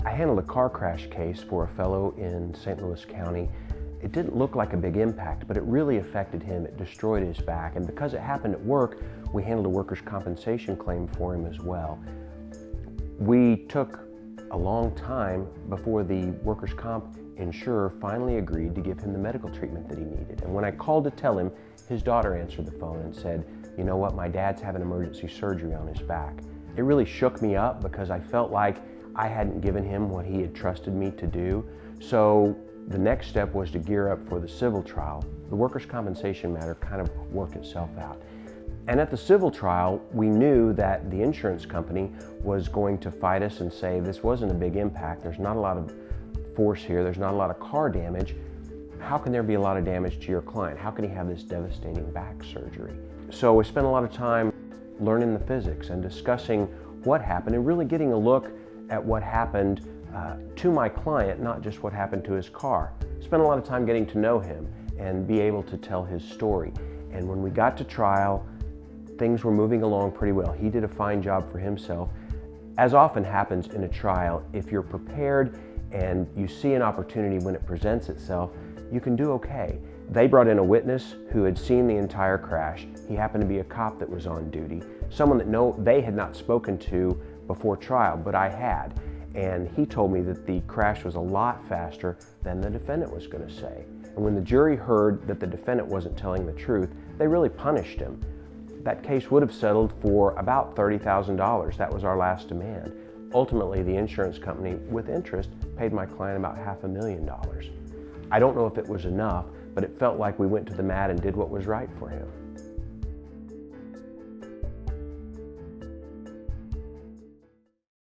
I handled a car crash case for a fellow in St. Louis County. It didn't look like a big impact, but it really affected him. It destroyed his back, and because it happened at work, we handled a workers' compensation claim for him as well. We took a long time before the workers' comp insurer finally agreed to give him the medical treatment that he needed. And when I called to tell him, his daughter answered the phone and said, "You know what, my dad's having emergency surgery on his back." It really shook me up because I felt like I hadn't given him what he had trusted me to do. So the next step was to gear up for the civil trial. The workers' compensation matter kind of worked itself out. And at the civil trial, we knew that the insurance company was going to fight us and say, this wasn't a big impact, there's not a lot of force here, there's not a lot of car damage. How can there be a lot of damage to your client? How can he have this devastating back surgery? So we spent a lot of time learning the physics and discussing what happened and really getting a look at what happened to my client, not just what happened to his car. Spent a lot of time getting to know him and be able to tell his story. And when we got to trial, things were moving along pretty well. He did a fine job for himself. As often happens in a trial, if you're prepared and you see an opportunity when it presents itself, you can do okay. They brought in a witness who had seen the entire crash. He happened to be a cop that was on duty, someone that they had not spoken to before trial, but I had. And he told me that the crash was a lot faster than the defendant was going to say. And when the jury heard that the defendant wasn't telling the truth, they really punished him. That case would have settled for about $30,000. That was our last demand. Ultimately, the insurance company, with interest, paid my client about $500,000. I don't know if it was enough, but it felt like we went to the mat and did what was right for him.